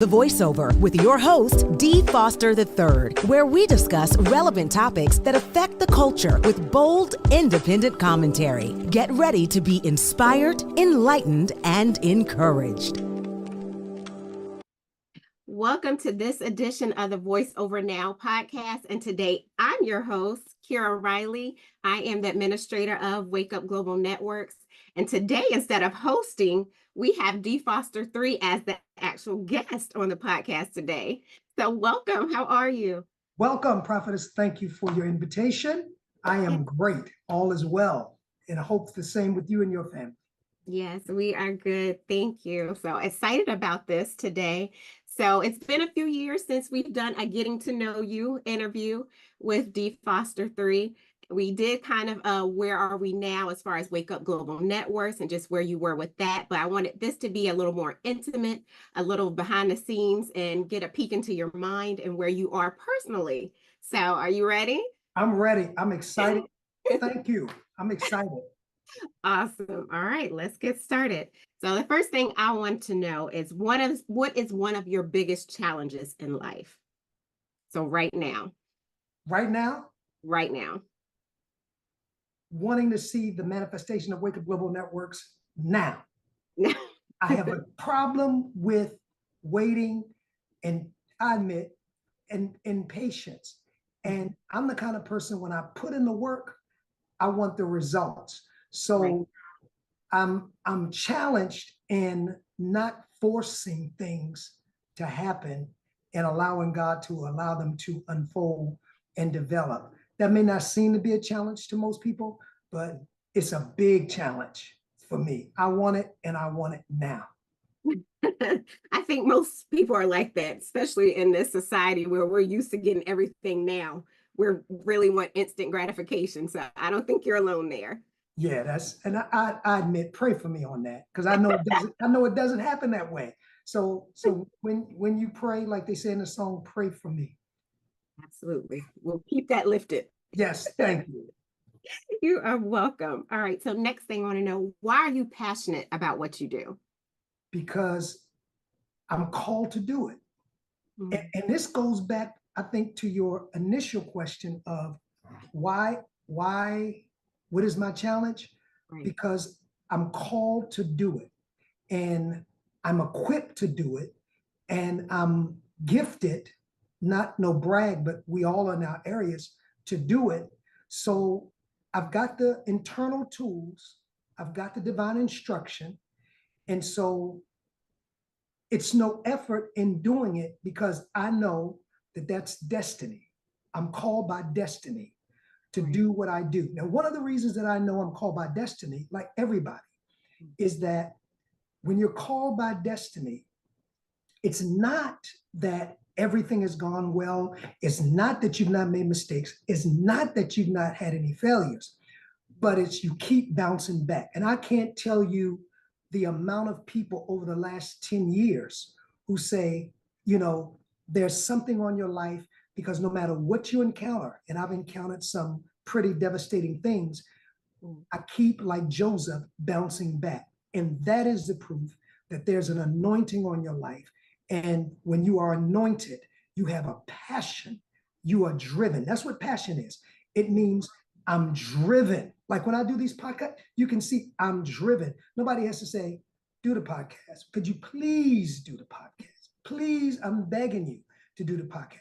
The Voiceover with your host, Dee Foster III, where we discuss relevant topics that affect the culture with bold, independent commentary. Get ready to be inspired, enlightened, and encouraged. Welcome to this edition of the Voiceover Now podcast. And today I'm your host, Kira Riley. I am the administrator of Wake Up Global Networks. And today, instead of hosting, we have Dee Foster III as the actual guest on the podcast today. So welcome. How are you? Welcome, Prophetess. Thank you for your invitation. I am great. All is well. And I hope the same with you and your family. Yes, we are good. Thank you. So excited about this today. So it's been a few years since we've done a getting to know you interview with Dee Foster III. We did kind of where are we now as far as Wake Up Global Networks and just where you were with that. But I wanted this to be a little more intimate, a little behind the scenes, and get a peek into your mind and where you are personally. So are you ready? I'm ready. I'm excited. Thank you. I'm excited. Awesome. All right, let's get started. So the first thing I want to know is what is one of your biggest challenges in life? So right now. Right now, wanting to see the manifestation of Wake Up Global Networks now. I have a problem with waiting, and I admit, and impatience. And I'm the kind of person, when I put in the work, I want the results. So I'm challenged in not forcing things to happen and allowing God to allow them to unfold and develop. That may not seem to be a challenge to most people, but it's a big challenge for me. I want it, and I want it now. I think most people are like that, especially in this society where we're used to getting everything now. We really want instant gratification. So I don't think you're alone there. Yeah, and I admit, pray for me on that, because I know it doesn't happen that way. So when you pray, like they say in the song, pray for me. Absolutely. We'll keep that lifted. Yes, thank you. You are welcome. All right. So next thing I want to know, why are you passionate about what you do? Because I'm called to do it. And this goes back, I think, to your initial question of why, what is my challenge? Right. Because I'm called to do it, and I'm equipped to do it, and I'm gifted, not no brag, but we all in our areas to do it. So I've got the internal tools, I've got the divine instruction. And so it's no effort in doing it, because I know that that's destiny. I'm called by destiny to do what I do. Now, one of the reasons that I know I'm called by destiny, like everybody, is that when you're called by destiny, it's not that everything has gone well. It's not that you've not made mistakes. It's not that you've not had any failures, but it's you keep bouncing back. And I can't tell you the amount of people over the last 10 years who say, there's something on your life, because no matter what you encounter, and I've encountered some pretty devastating things, I keep, like Joseph, bouncing back. And that is the proof that there's an anointing on your life. And when you are anointed, you have a passion. You are driven. That's what passion is. It means I'm driven. Like when I do these podcasts, you can see I'm driven. Nobody has to say, do the podcast. Could you please do the podcast? Please, I'm begging you to do the podcast.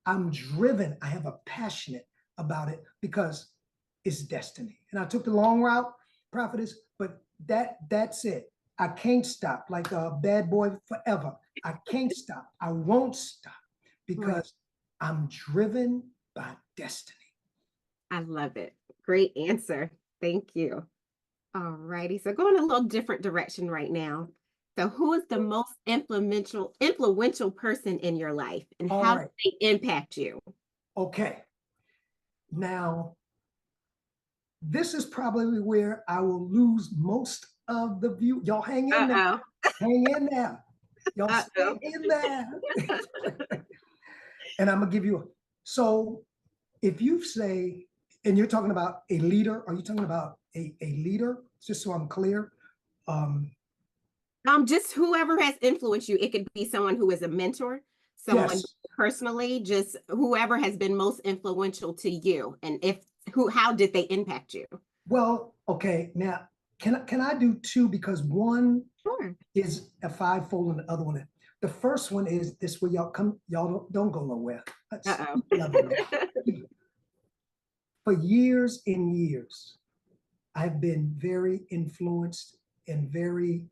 I'm driven. I have a passionate about it, because it's destiny. And I took the long route, Prophetess, but that's it. I can't stop, like a bad boy forever. I can't stop. I won't stop, because I'm driven by destiny. I love it. Great answer. Thank you. All righty. So going a little different direction right now. So who is the most influential person in your life, and how do they impact you? Okay. Now, this is probably where I will lose most of the view. Y'all hang in there. Hang in there. Y'all stay in there. And I'm going to give you, so if you say, and you're talking about a leader, are you talking about a leader? Just so I'm clear. Just whoever has influenced you. It could be someone who is a mentor, someone Yes. personally, just whoever has been most influential to you, and how did they impact you? Well, okay. Now, can I do two? Because one Sure. is a fivefold and the other one. The first one is this where y'all come, y'all don't go nowhere. Uh-oh. Speak love in it. For years and years, I've been very influenced and very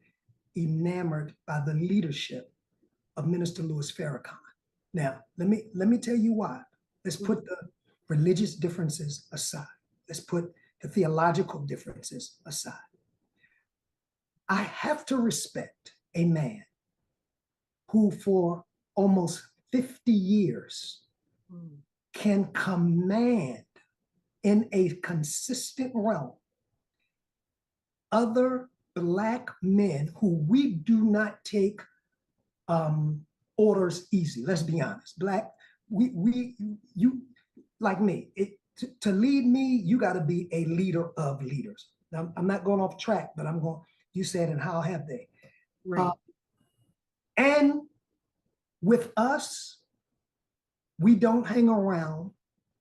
enamored by the leadership of Minister Louis Farrakhan. Now, let me tell you why. Let's put the religious differences aside. Let's put the theological differences aside. I have to respect a man who for almost 50 years can command in a consistent realm other Black men who we do not take orders easy. Let's be honest. Black, you like me. To lead me, you got to be a leader of leaders. Now, I'm not going off track, but I'm going. You said, and how have they? Right. And with us, we don't hang around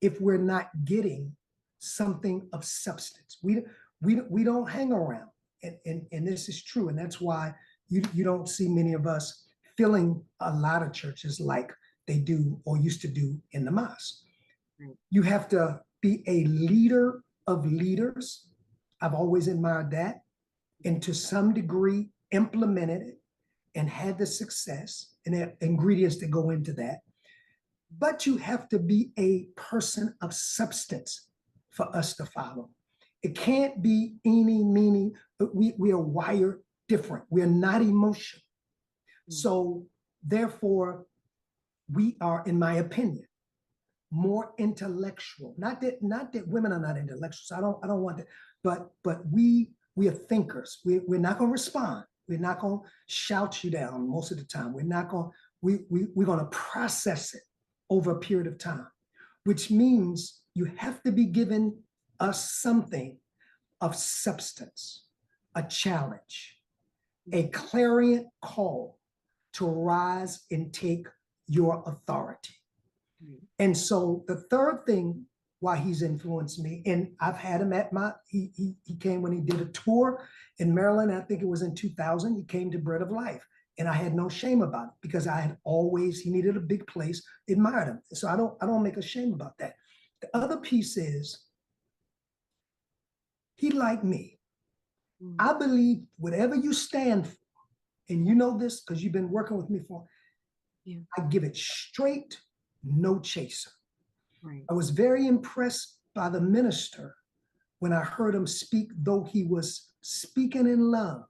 if we're not getting something of substance. We don't hang around, and this is true, and that's why you don't see many of us filling a lot of churches like they do or used to do in the mosque. Right. You have to be a leader of leaders. I've always admired that, and to some degree implemented it and had the success and the ingredients that go into that. But you have to be a person of substance for us to follow. It can't be eeny, meeny, but we are wired different. We are not emotional. So therefore, we are, in my opinion, more intellectual. Not that women are not intellectuals. I don't want that. But we are thinkers. We're not going to respond. We're not going to shout you down most of the time. We're not going. We're going to process it over a period of time, which means you have to be given us something of substance, a challenge, a clarion call to rise and take your authority. And so the third thing why he's influenced me, and I've had him at he came when he did a tour in Maryland, I think it was in 2000, he came to Bread of Life. And I had no shame about it because I had always, he needed a big place, admired him. So I don't make a shame about that. The other piece is, he like me. I believe whatever you stand for, and you know this because you've been working with me for, I give it straight, no chaser. Right. I was very impressed by the minister when I heard him speak, though he was speaking in love.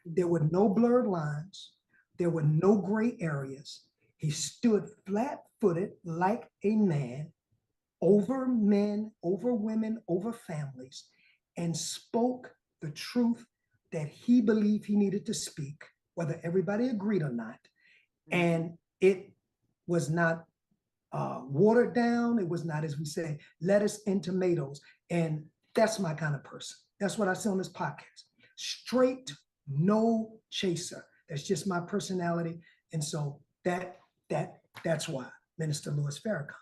There were no blurred lines. There were no gray areas. He stood flat-footed like a man over men, over women, over families, and spoke the truth that he believed he needed to speak, whether everybody agreed or not. And it was not watered down. It was not, as we say, lettuce and tomatoes. And that's my kind of person. That's what I say on this podcast. Straight, no chaser. That's just my personality. And so that's why Minister Louis Farrakhan.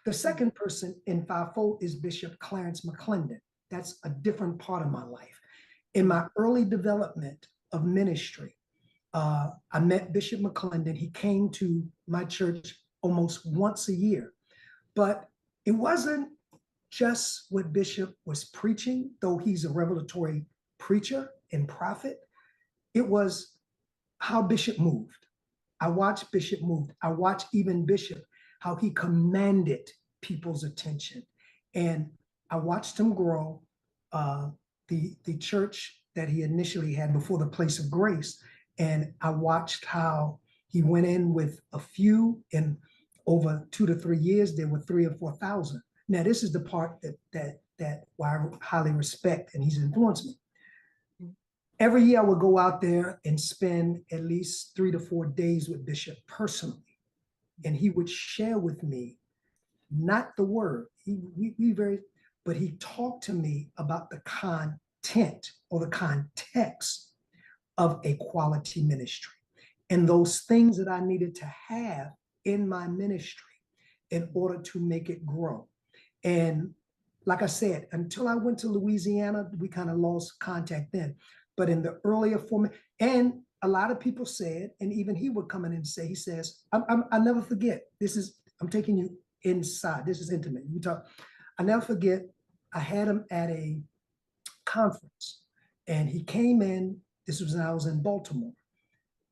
The second person in fivefold is Bishop Clarence McClendon. That's a different part of my life. In my early development of ministry, I met Bishop McClendon. He came to my church almost once a year. But it wasn't just what Bishop was preaching, though he's a revelatory preacher and prophet. It was how Bishop moved. I watched Bishop move. I watched even Bishop, how he commanded people's attention. And I watched him grow. The church that he initially had before the Place of Grace. And I watched how he went in with a few, and over 2 to 3 years, there were 3,000 or 4,000. Now, this is the part that why I highly respect, and he's influenced me. Every year I would go out there and spend at least 3 to 4 days with Bishop personally. And he would share with me, not the word, but he talked to me about the content or the context of a quality ministry. And those things that I needed to have in my ministry in order to make it grow. And like I said, until I went to Louisiana, we kind of lost contact then. But in the earlier form, and a lot of people said, and even he would come in and say, he says, I never forget, I'm taking you inside. This is intimate. I never forget, I had him at a conference and he came in, this was when I was in Baltimore,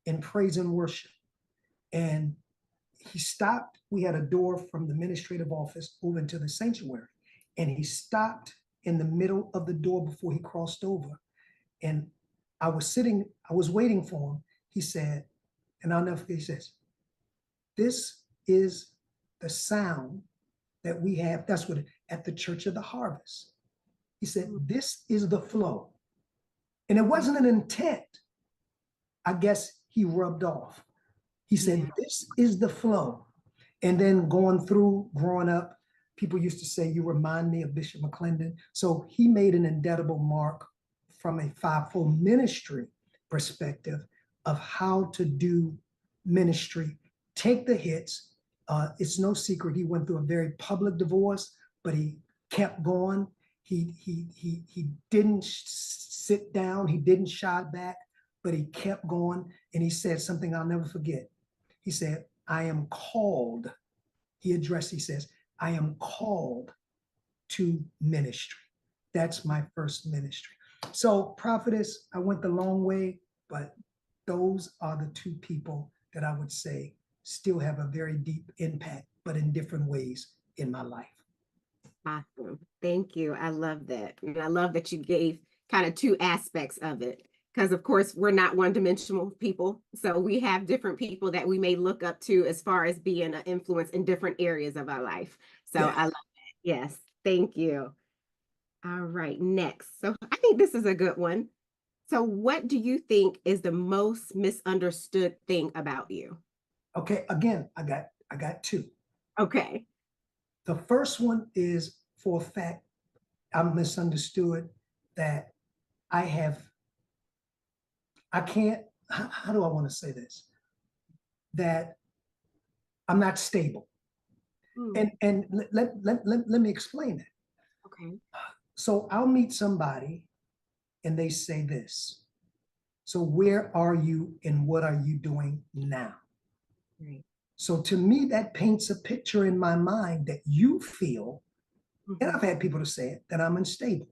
in praise and worship. And he stopped, we had a door from the administrative office over into the sanctuary. And he stopped in the middle of the door before he crossed over. And I was waiting for him. He said, and I'll never forget, he says, this is the sound that we have, that's what, at the Church of the Harvest. He said, this is the flow. And it wasn't an intent. I guess he rubbed off. He said, this is the flow. And then growing up, people used to say, you remind me of Bishop McClendon. So he made an indelible mark from a fivefold ministry perspective of how to do ministry. Take the hits. It's no secret he went through a very public divorce, but he kept going. He didn't sit down. He didn't shy back, but he kept going. And he said something I'll never forget. He said, I am called. He says, I am called to ministry. That's my first ministry. So prophetess, I went the long way, but those are the two people that I would say still have a very deep impact, but in different ways in my life. Awesome. Thank you. I love that. And I love that you gave kind of two aspects of it, because of course we're not one-dimensional people. So we have different people that we may look up to as far as being an influence in different areas of our life. So Yeah. I love that. Yes. Thank you. All right. Next. So I think this is a good one. So what do you think is the most misunderstood thing about you? Okay. Again, I got two. Okay. The first one is, for a fact, I'm misunderstood that how do I want to say this? That I'm not stable. And let me explain that. Okay. So I'll meet somebody and they say this. So where are you and what are you doing now? Right. So to me, that paints a picture in my mind that you feel, and I've had people to say it, that I'm unstable.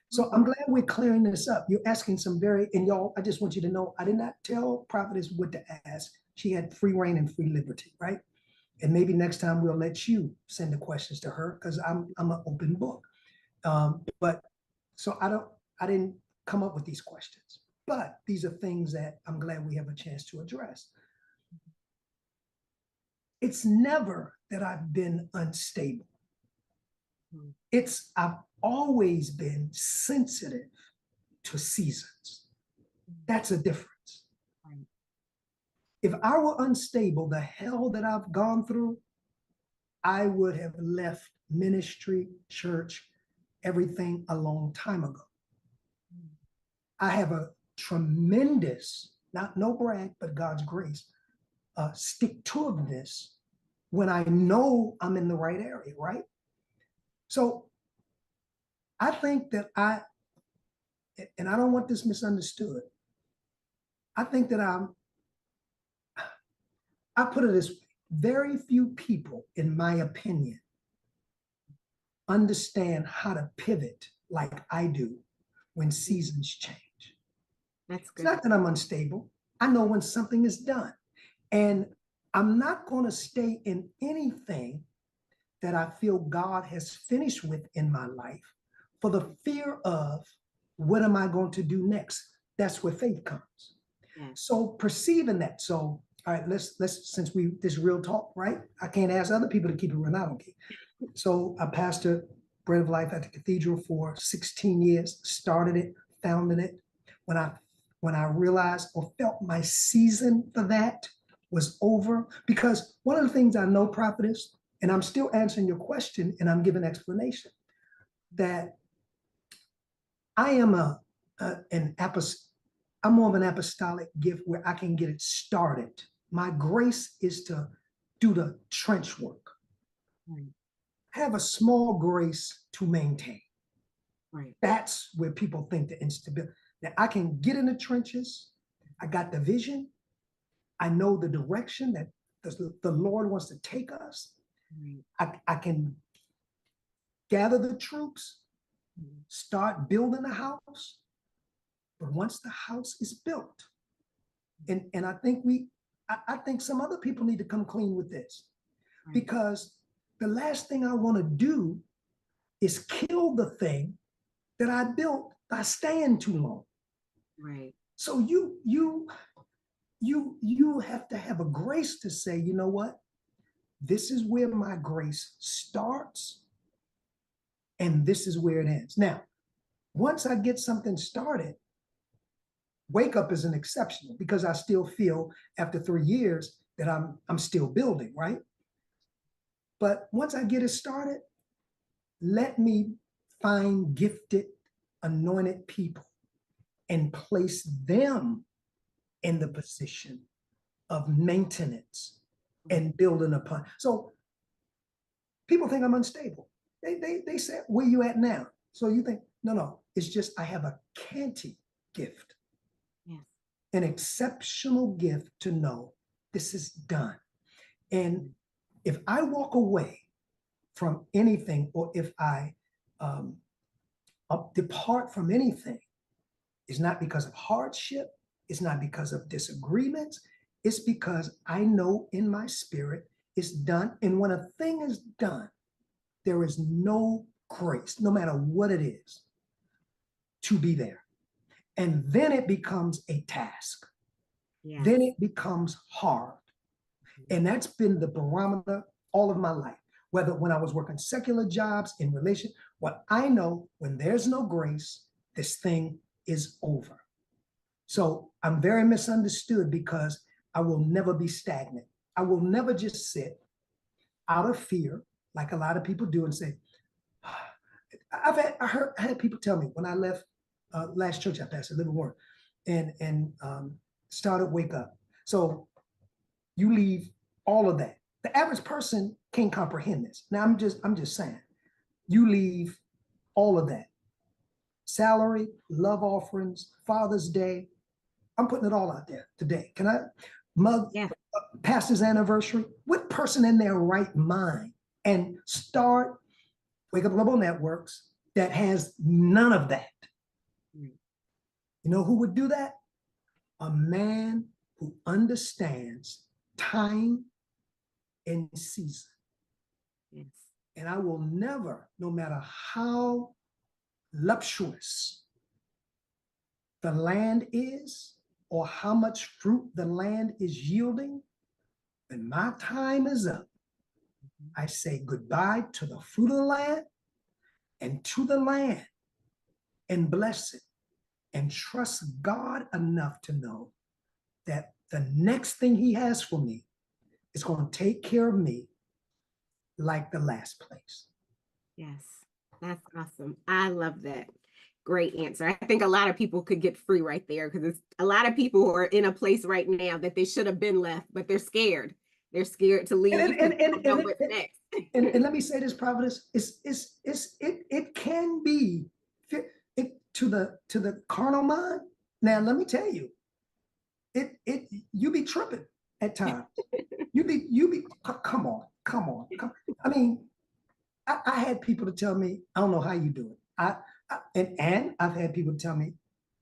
So I'm glad we're clearing this up. You're asking and y'all, I just want you to know, I did not tell prophetess what to ask. She had free reign and free liberty, right? And maybe next time we'll let you send the questions to her, because I'm an open book. But so I didn't come up with these questions, but these are things that I'm glad we have a chance to address. It's never that I've been unstable. I've always been sensitive to seasons. That's a difference. If I were unstable, the hell that I've gone through, I would have left ministry, church, everything a long time ago. I have a tremendous, no brag, but God's grace, stick-to-itiveness when I know I'm in the right area, right? So I think that and I don't want this misunderstood, I think that I put it this way, very few people, in my opinion, understand how to pivot like I do when seasons change. That's good. It's not that I'm unstable. I know when something is done. And I'm not going to stay in anything that I feel God has finished with in my life for the fear of what am I going to do next? That's where faith comes. Yeah. So perceiving that. So, all right, let's since this real talk, right? I can't ask other people to keep it real. I don't care. So I pastored Bread of Life at the Cathedral for 16 years, started it, founded it. When I realized or felt my season for that was over, because one of the things I know, prophetess, and I'm still answering your question and I'm giving explanation, that I am an I'm more of an apostolic gift where I can get it started. My grace is to do the trench work. Right. Have a small grace to maintain. Right. That's where people think the instability. That I can get in the trenches. I got the vision. I know the direction that the Lord wants to take us. Right. I can gather the troops, start building a house. But once the house is built, and I think I think some other people need to come clean with this, Right. because the last thing I want to do is kill the thing that I built by staying too long. Right. So you have to have a grace to say, you know what? This is where my grace starts, and this is where it ends. Now, once I get something started, Wake Up is an exceptional, because I still feel after 3 years that I'm still building, right? But once I get it started, let me find gifted, anointed people and place them in the position of maintenance and building upon. So people think I'm unstable. They say, where you at now? So you think, no, it's just I have a canty gift. Yes. An exceptional gift to know this is done. And if I walk away from anything, or if I depart from anything, it's not because of hardship, it's not because of disagreements, it's because I know in my spirit it's done. And when a thing is done, there is no grace, no matter what it is, to be there. And then it becomes a task. Yes. Then it becomes hard. And that's been the barometer all of my life. Whether when I was working secular jobs, in relation, what I know, when there's no grace, this thing is over. So I'm very misunderstood, because I will never be stagnant. I will never just sit out of fear, like a lot of people do, and say, I had people tell me when I left last church I pastored, Living Word, and started Wake Up. So you leave all of that. The average person can't comprehend this. Now I'm just saying, you leave all of that. Salary, love offerings, Father's Day. I'm putting it all out there today. Can I mug pastor's anniversary? What person in their right mind and start Wake Up Global Networks that has none of that? You know who would do that? A man who understands time and season. Yes. And I will never, no matter how luxurious the land is, or how much fruit the land is yielding, when my time is up, I say goodbye to the fruit of the land and to the land, and bless it, and trust God enough to know that the next thing he has for me is going to take care of me like the last place. Yes, that's awesome. I love that. Great answer. I think a lot of people could get free right there, because it's a lot of people who are in a place right now that they should have been left, but they're scared. They're scared to leave. And What's next? And let me say this, Providence, it can be to the carnal mind. Now let me tell you, you be tripping at times. you be come on. I mean, I had people to tell me, I don't know how you do it. And I've had people tell me,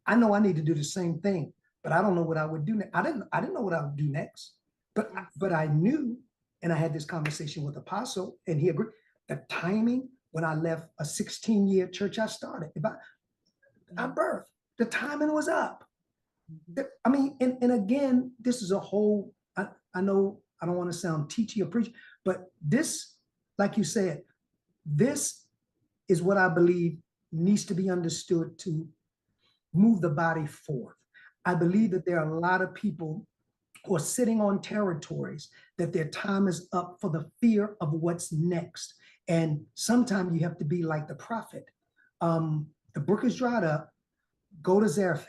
I know I need to do the same thing, but I don't know what I would do next. I didn't know what I would do next, but I knew, and I had this conversation with Apostle, and he agreed. The timing when I left a 16-year church I started, I birthed, the timing was up. I mean, and again, this is a whole, I know I don't want to sound teachy or preachy, but this, like you said, this is what I believe needs to be understood to move the body forth. I believe that there are a lot of people who are sitting on territories that their time is up for the fear of what's next. And sometimes you have to be like the prophet. The brook is dried up, go to Zarephath.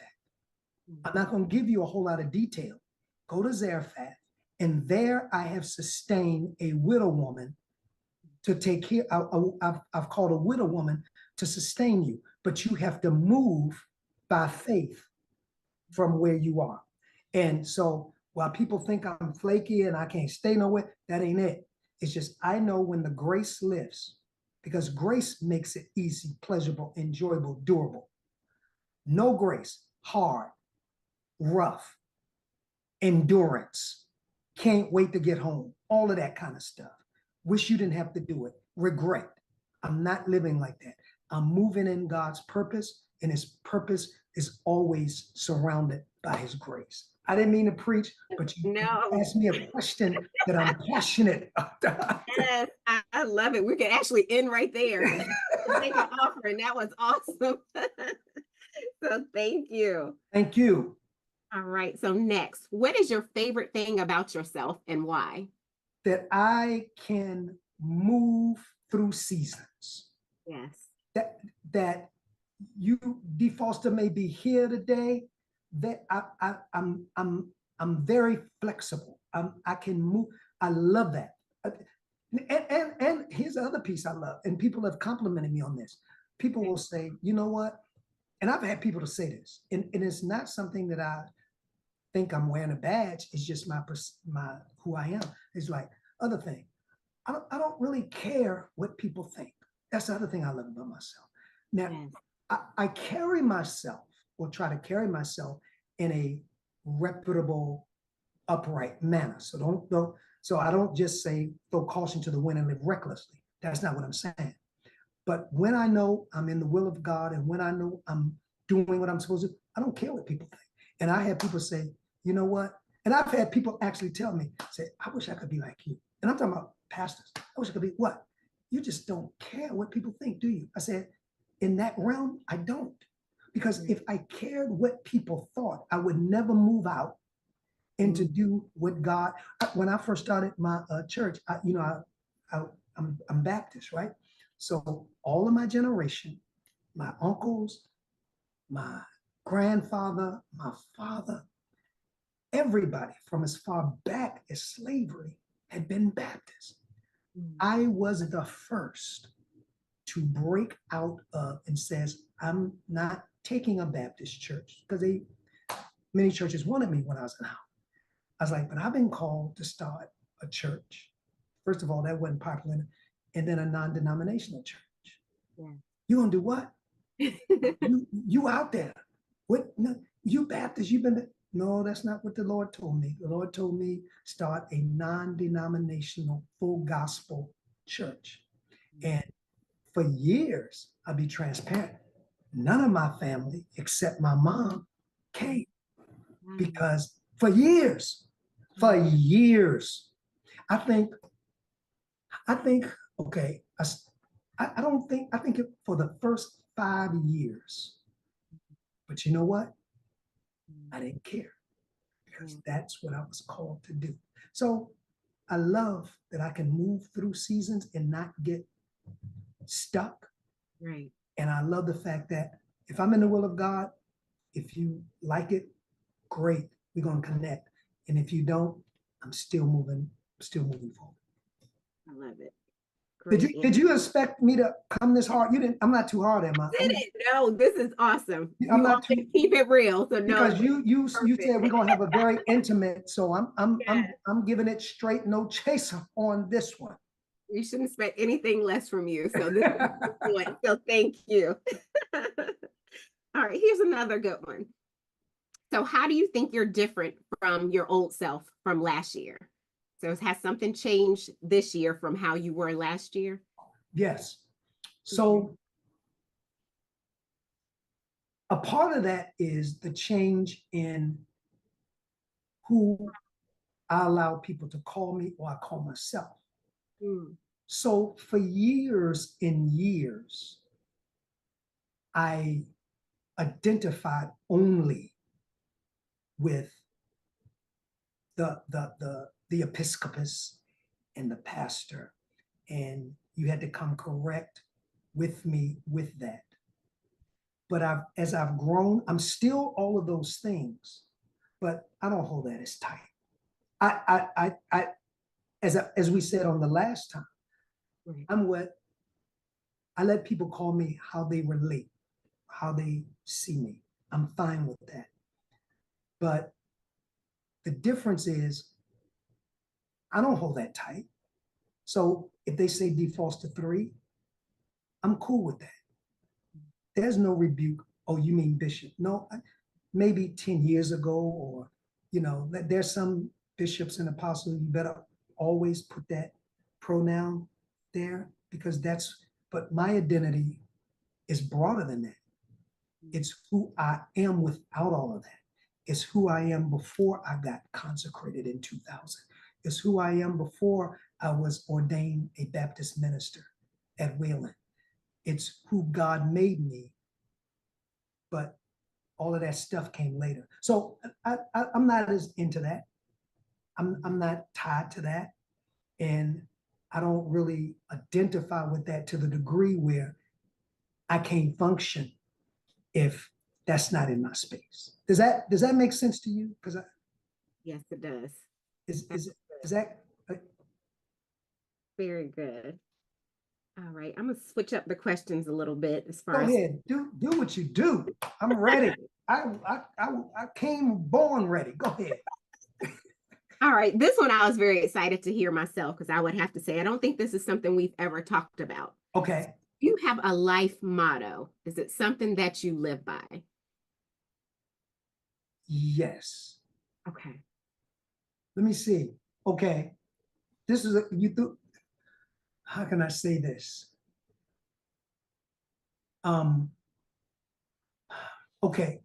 I'm not going to give you a whole lot of detail. Go to Zarephath, and there I have sustained a widow woman to take care. I've called a widow woman to sustain you, but you have to move by faith from where you are. And so while people think I'm flaky and I can't stay nowhere, that ain't it. It's just I know when the grace lifts, because grace makes it easy, pleasurable, enjoyable, durable. No grace, hard, rough, endurance, can't wait to get home, all of that kind of stuff. Wish you didn't have to do it. Regret. I'm not living like that. I'm moving in God's purpose, and his purpose is always surrounded by his grace. I didn't mean to preach, but you asked me a question that I'm passionate about. Yes, I love it. We can actually end right there. Make an offer, and that was awesome. So thank you. Thank you. All right. So next, what is your favorite thing about yourself and why? That I can move through seasons. Yes. That you, D. Foster, may be here today. That I'm very flexible. I can move. I love that. And here's the other piece I love, and people have complimented me on this. People will say, you know what? And I've had people to say this, and it's not something that I think I'm wearing a badge. It's just my who I am. It's like other thing. I don't really care what people think. That's the other thing I love about myself. Now, yes. I carry myself, or try to carry myself, in a reputable, upright manner. So I don't just say throw caution to the wind and live recklessly. That's not what I'm saying. But when I know I'm in the will of God, and when I know I'm doing what I'm supposed to, I don't care what people think. And I have people say, you know what? And I've had people actually tell me, say, I wish I could be like you. And I'm talking about pastors. I wish I could be what? You just don't care what people think, do you? I said, in that realm, I don't. Because if I cared what people thought, I would never move out and to do what God. When I first started my church, I'm Baptist, right? So all of my generation, my uncles, my grandfather, my father, everybody from as far back as slavery had been Baptist. I was the first to break out of and says, I'm not taking a Baptist church, because many churches wanted me when I was in house. I was like, but I've been called to start a church. First of all, that wasn't popular. And then a non-denominational church. Yeah. You gonna do what? you out there. What? No, you Baptist, you've been, no, that's not what the Lord told me. The Lord told me start a non-denominational full gospel church. And for years, I'll be transparent, none of my family except my mom came, because for years, I think, okay, I think it for the first 5 years, but you know what? I didn't care, because that's what I was called to do. So I love that I can move through seasons and not get stuck. Right. And I love the fact that if I'm in the will of God, if you like it, great, we're going to connect. And if you don't, I'm still moving forward. I love it. Did you expect me to come this hard? You didn't. I'm not too hard, am I? No, this is awesome. I'm not too, keep it real. So no, because you said we're gonna have a very intimate. So I'm giving it straight, no chaser on this one. You shouldn't expect anything less from you. So this is the point. So thank you. All right, here's another good one. So how do you think you're different from your old self from last year? So has something changed this year from how you were last year? Yes. So a part of that is the change in who I allow people to call me, or I call myself. So for years and years, I identified only with the episcopus and the pastor, and you had to come correct with me with that. But as I've grown, I'm still all of those things, but I don't hold that as tight. As we said on the last time, Right. I let people call me how they relate, how they see me. I'm fine with that. But the difference is I don't hold that tight. So if they say D. Foster 3, I'm cool with that. There's no rebuke. Oh, you mean Bishop? No, maybe 10 years ago, or, there's some bishops and apostles, you better always put that pronoun there, because but my identity is broader than that. It's who I am without all of that. It's who I am before I got consecrated in 2000. It's who I am before I was ordained a Baptist minister at Wayland. It's who God made me, but all of that stuff came later. So I'm not as into that. I'm not tied to that. And I don't really identify with that to the degree where I can't function if that's not in my space. Does that make sense to you? Because Yes, it does. is that Very good. All right, I'm gonna switch up the questions a little bit as go far as ahead, do what you do. I'm ready. I came born ready. Go ahead. all right, this one I was very excited to hear myself, because I would have to say I don't think this is something we've ever talked about. Okay. You have a life motto. Is it something that you live by? Yes. Okay. Let me see. Okay. This is how can I say this? Okay,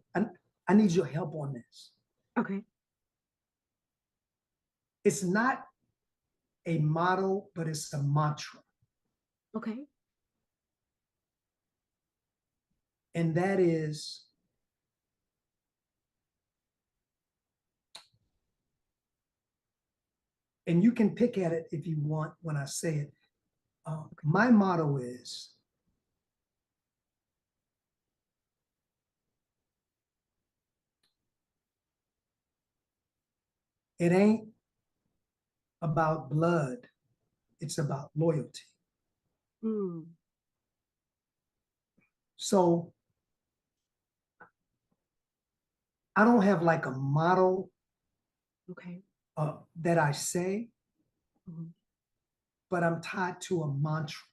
I need your help on this. Okay. It's not a motto, but it's a mantra. Okay. And that is, and you can pick at it if you want when I say it. My motto is, it ain't about blood, it's about loyalty. Mm. So I don't have like a motto Okay. that I say, Mhm. but I'm tied to a mantra.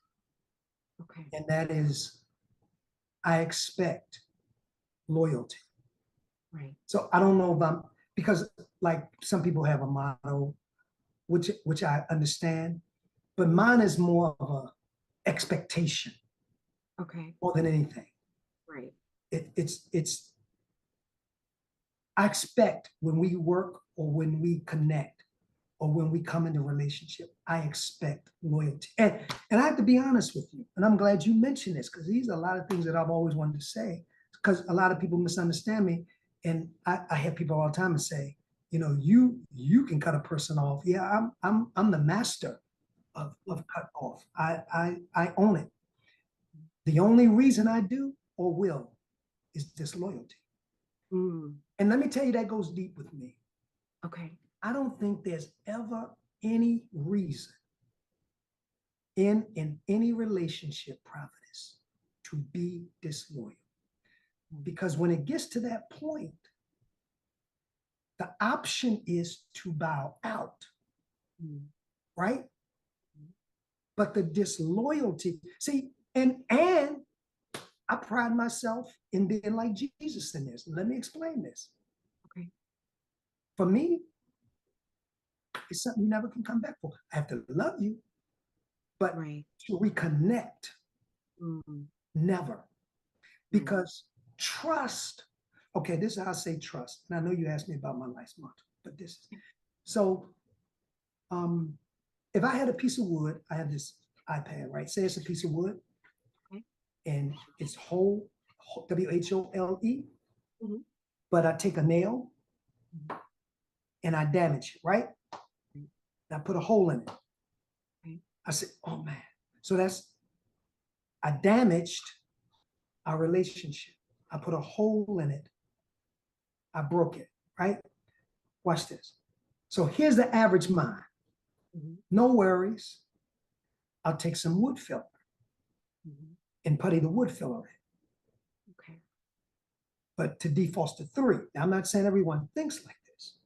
Okay. And that is, I expect loyalty. Right. So I don't know if because like some people have a motto, which I understand, but mine is more of a expectation Okay. more than anything. Right. It's I expect when we work or when we connect or when we come into relationship, I expect loyalty. And I have to be honest with you, and I'm glad you mentioned this, because these are a lot of things that I've always wanted to say, because a lot of people misunderstand me. And I have people all the time say, you can cut a person off. Yeah, I'm the master of cut off. I own it. The only reason I do or will is disloyalty. Mm. And let me tell you, that goes deep with me. Okay. I don't think there's ever any reason in any relationship, Prophetess, to be disloyal. Because when it gets to that point, the option is to bow out, right? But the disloyalty, see, and I pride myself in being like Jesus in this. Let me explain this. Okay. For me, it's something you never can come back for. I have to love you, but Right. to reconnect, never. Because trust, okay, this is how I say trust. And I know you asked me about my life's motto, but this is, so if I had a piece of wood, I have this iPad, right? Say it's a piece of wood, Okay. and it's whole, WHOLE, Mhm. but I take a nail and I damage it, right? And I put a hole in it. Okay. I said, oh man. So I damaged our relationship. I put a hole in it. I broke it, right? Watch this. So here's the average mind. Mhm. No worries. I'll take some wood filler Mhm. and putty the wood filler in. Okay. But to defoster 3, now I'm not saying everyone thinks like this.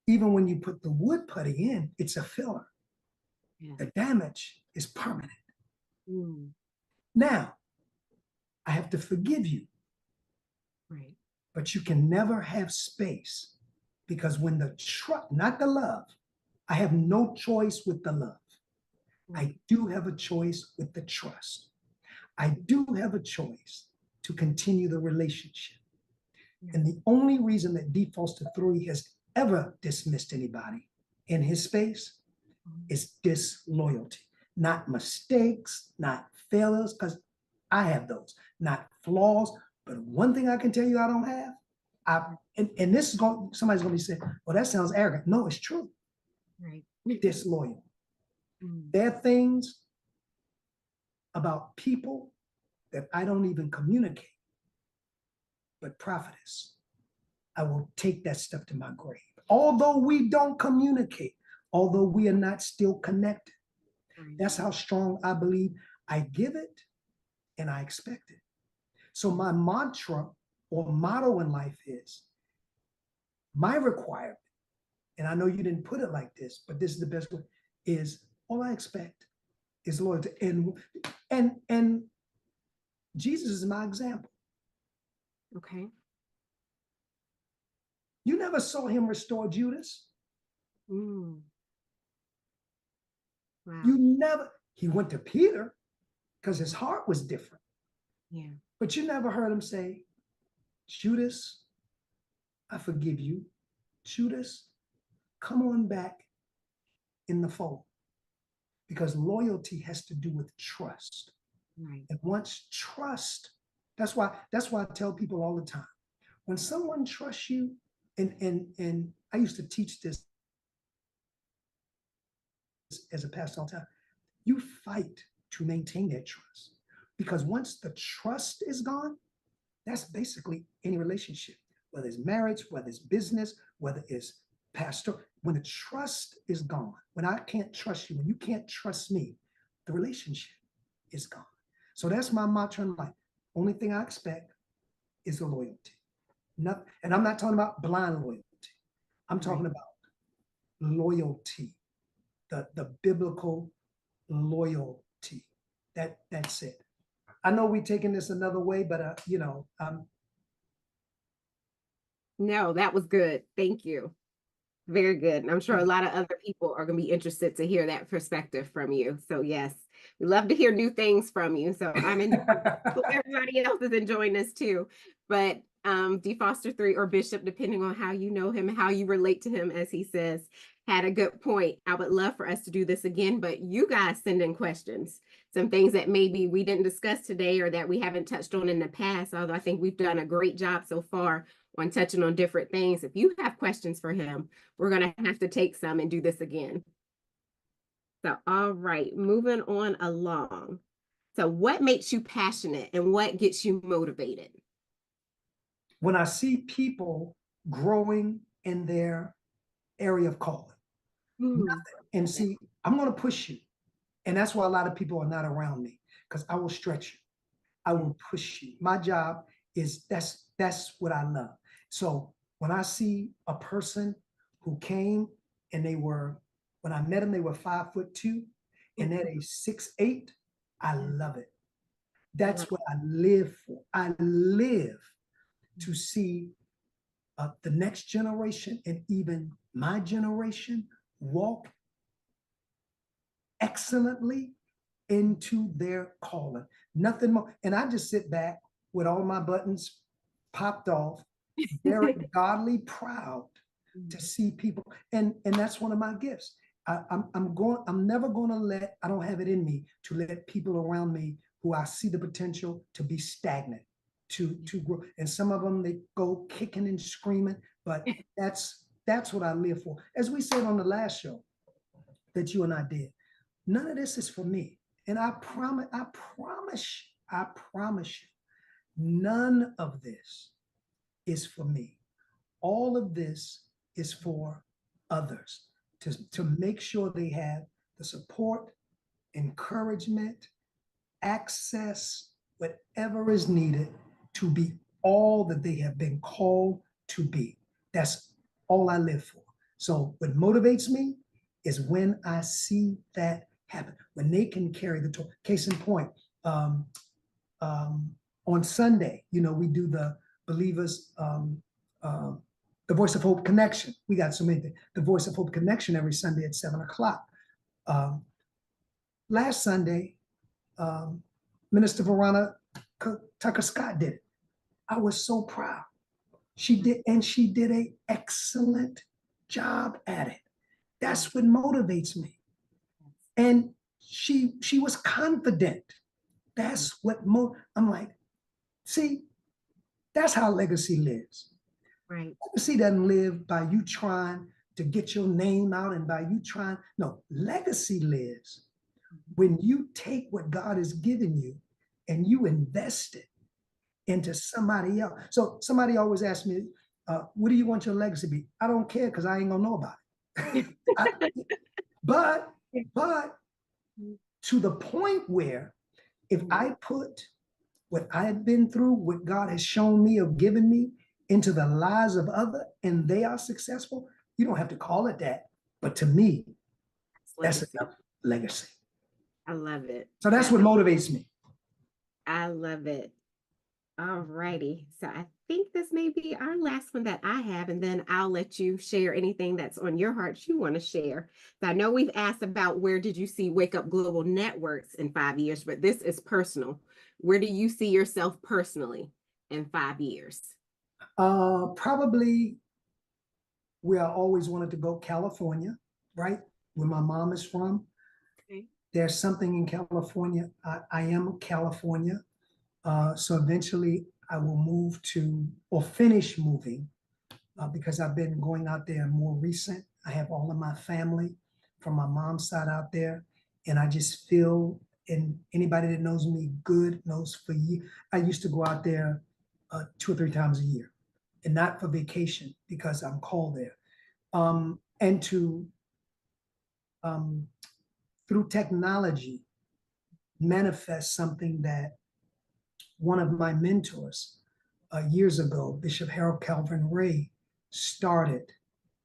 Even when you put the wood putty in, it's a filler. Yeah. The damage is permanent. Mm. Now, I have to forgive you, Right. but you can never have space because when the trust, not the love, I have no choice with the love. I do have a choice with the trust. I do have a choice to continue the relationship. And the only reason that D. Foster 3 has ever dismissed anybody in his space is disloyalty, not mistakes, not failures, because I have those, not flaws. But one thing I can tell you I don't have, and this is going, somebody's going to be saying, well, that sounds arrogant. No, it's true. Right. Disloyal. Mm. There are things about people that I don't even communicate. But prophetess, I will take that stuff to my grave. Although we don't communicate, although we are not still connected, Right. that's how strong I believe I give it and I expect it. So my mantra or motto in life is my requirement, and I know you didn't put it like this, but this is the best way, is all I expect is loyalty. And Jesus is my example. Okay. You never saw him restore Judas. Mm. Wow. You never, he went to Peter because his heart was different. Yeah. But you never heard him say, Judas, I forgive you. Judas, come on back in the fold. Because loyalty has to do with trust. Right. And once trust, that's why I tell people all the time, when someone trusts you, and I used to teach this as a pastor all the time, you fight to maintain that trust. Because once the trust is gone, that's basically any relationship, whether it's marriage, whether it's business, whether it's pastor. When the trust is gone, when I can't trust you, when you can't trust me, the relationship is gone. So that's my mantra in life. Only thing I expect is the loyalty. And I'm not talking about blind loyalty. I'm talking about loyalty, the biblical loyalty. That's it. I know we're taking this another way, but No, that was good. Thank you. Very good. And I'm sure a lot of other people are going to be interested to hear that perspective from you. So yes, we love to hear new things from you. So I'm in, hope everybody else is enjoying this too. But D. Foster 3 or Bishop, depending on how you know him, how you relate to him, as he says, had a good point. I would love for us to do this again, but you guys send in questions, some things that maybe we didn't discuss today or that we haven't touched on in the past, although I think we've done a great job so far on touching on different things. If you have questions for him, we're going to have to take some and do this again. So, all right, moving on along. So what makes you passionate and what gets you motivated? When I see people growing in their area of calling, and see, I'm going to push you. And that's why a lot of people are not around me, because I will stretch you. I will push you. My job is that's what I love. So when I see a person who came and when I met them, they were 5'2", and they're a 6'8", I love it. That's what I live for. I live to see the next generation and even my generation walk excellently into their calling. Nothing more. And I just sit back with all my buttons popped off, very godly proud to see people. And that's one of my gifts. I'm never going to I don't have it in me to let people around me who I see the potential to be stagnant, to grow. And some of them, they go kicking and screaming, but that's what I live for. As we said on the last show that you and I did, none of this is for me. And I promise you None of this is for me. All of this is for others to make sure they have the support, encouragement, access, whatever is needed to be all that they have been called to be. That's all I live for. So what motivates me is when I see that happen, when they can carry the torch. Case in point, on Sunday, we do the believers, the Voice of Hope Connection. We got so many things. The Voice of Hope Connection every Sunday at 7:00. Last Sunday, Minister Verona Tucker Scott did it. I was so proud. She did, and she did an excellent job at it. That's what motivates me. And she was confident. That's what I'm like, see, that's how legacy lives. Right. Legacy doesn't live by you trying to get your name out and by you trying. No, legacy lives when you take what God has given you and you invest it into somebody else. So somebody always asks me, what do you want your legacy to be? I don't care because I ain't gonna know about it. But to the point where if I put what I've been through, what God has shown me or given me into the lives of others and they are successful, you don't have to call it that. But to me, that's enough legacy. I love it. So that's what motivates me. I love it. All righty. So I think this may be our last one that I have, and then I'll let you share anything that's on your heart you want to share. So I know we've asked about where did you see Wake Up Global Networks in 5 years, but this is personal. Where do you see yourself personally in 5 years? Probably where I always wanted to go, California, right? Where my mom is from. Okay. There's something in California. I am California. So eventually I will move to, or finish moving, because I've been going out there more recent. I have all of my family from my mom's side out there. And I just feel, and anybody that knows me good knows for years, I used to go out there 2 or 3 times a year, and not for vacation because I'm called there. And to, through technology, manifest something that one of my mentors years ago, Bishop Harold Calvin Ray, started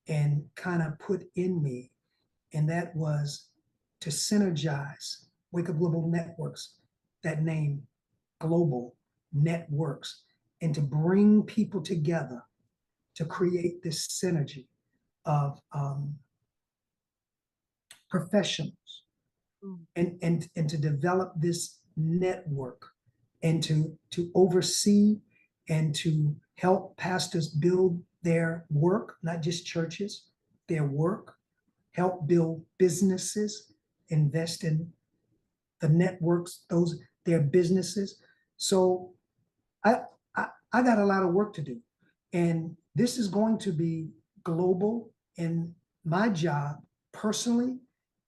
and kind of put in me, and that was to synergize Wake Up Global Networks, that name, Global Networks, and to bring people together to create this synergy of professionals and to develop this network and to oversee and to help pastors build their work, not just churches, their work, help build businesses, invest in the networks, their businesses. So I got a lot of work to do. And this is going to be global. And my job personally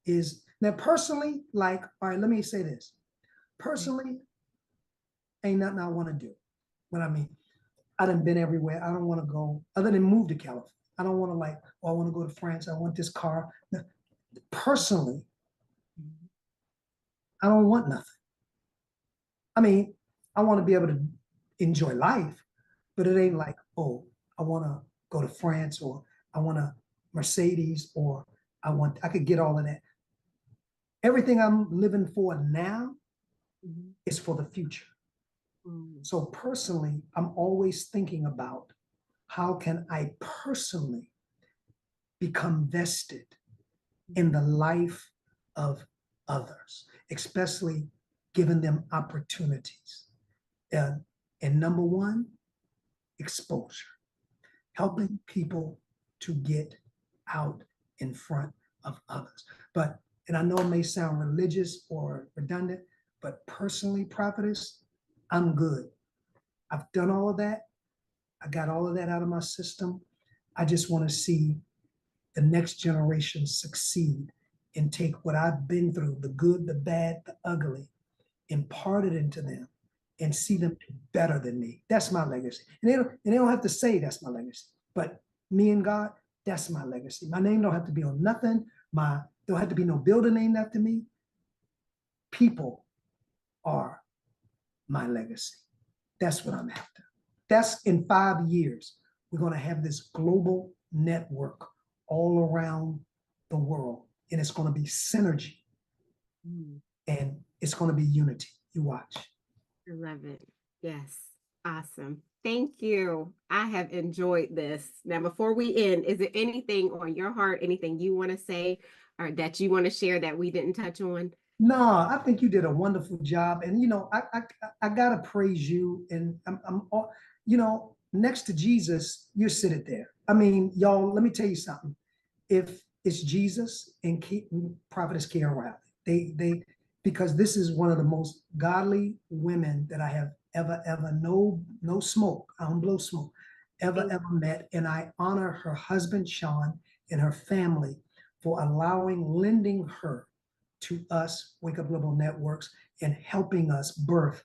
is, now personally, like, all right, let me say this. Personally, ain't nothing I want to do. What I mean, I done been everywhere. I don't want to go, other than move to California. I don't want to like, oh, I want to go to France. I want this car. No, personally, I don't want nothing. I mean, I want to be able to enjoy life, but it ain't like, oh, I want to go to France, or I want a Mercedes, or I could get all of that. Everything I'm living for now is for the future. So personally, I'm always thinking about how can I personally become vested in the life of others, especially giving them opportunities. And number one, exposure, helping people to get out in front of others. But, and I know it may sound religious or redundant, but personally, prophetess, I'm good. I've done all of that. I got all of that out of my system. I just want to see the next generation succeed and take what I've been through, the good, the bad, the ugly, impart it into them and see them do better than me. That's my legacy. And they don't have to say that's my legacy, but me and God, that's my legacy. My name don't have to be on nothing. Don't have to be no building named after me. People are my legacy. That's what I'm after. That's in 5 years. We're going to have this global network all around the world, and it's going to be synergy, and it's going to be unity. You watch. I love it. Yes. Awesome. Thank you. I have enjoyed this. Now, before we end, is there anything on your heart, anything you want to say or that you want to share that we didn't touch on? No, I think you did a wonderful job, and I gotta praise you. And next to Jesus, you're sitting there. I mean, y'all, let me tell you something. If it's Jesus and Prophetess Karen Riley, because this is one of the most godly women that I have ever no smoke. I don't blow smoke. Ever met, and I honor her husband Sean and her family for lending her to us, Wake Up Global Networks, and helping us birth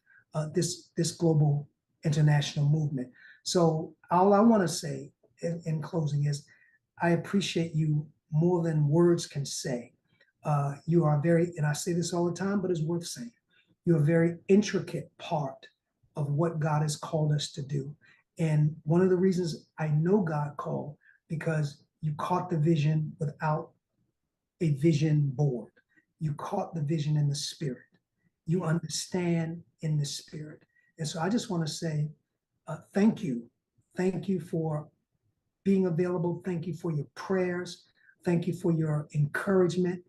this global international movement. So all I want to say in closing is I appreciate you more than words can say. You are and I say this all the time, but it's worth saying, you're a very intricate part of what God has called us to do. And one of the reasons I know God called, because you caught the vision without a vision board. You caught the vision in the spirit. You understand in the spirit. And so I just want to say, thank you. Thank you for being available. Thank you for your prayers. Thank you for your encouragement.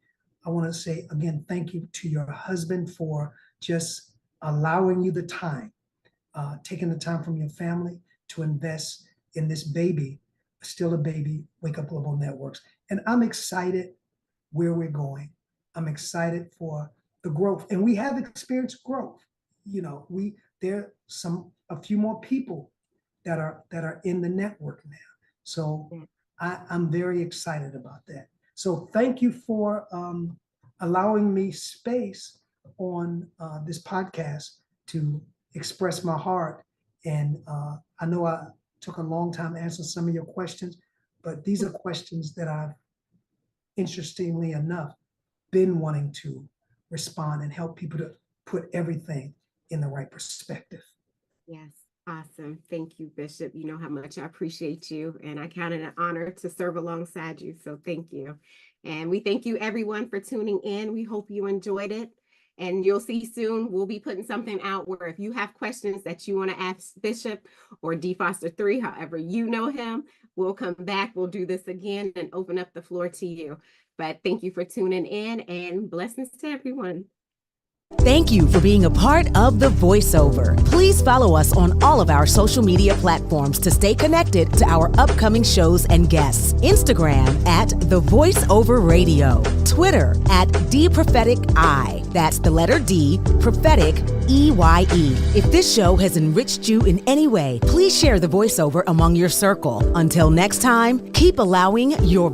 I want to say again, thank you to your husband for just allowing you the time, taking the time from your family to invest in this baby, still a baby, Wake Up Global Networks. And I'm excited where we're going. I'm excited for the growth, and we have experienced growth. There are a few more people that are in the network now. So I'm very excited about that. So thank you for allowing me space on this podcast to express my heart. And I know I took a long time answering some of your questions, but these are questions that I've, interestingly enough, been wanting to respond and help people to put everything in the right perspective. Yes. Awesome. Thank you, Bishop. You know how much I appreciate you, and I count it an honor to serve alongside you. So thank you. And we thank you everyone for tuning in. We hope you enjoyed it, and you'll see soon we'll be putting something out where if you have questions that you want to ask Bishop or D Foster 3, however you know him, we'll come back. We'll do this again and open up the floor to you. But thank you for tuning in, and blessings to everyone. Thank you for being a part of The Voiceover. Please follow us on all of our social media platforms to stay connected to our upcoming shows and guests. Instagram at The Voiceover Radio. Twitter at DPropheticI. That's the letter D, prophetic, EYE. If this show has enriched you in any way, please share The Voiceover among your circle. Until next time, keep allowing your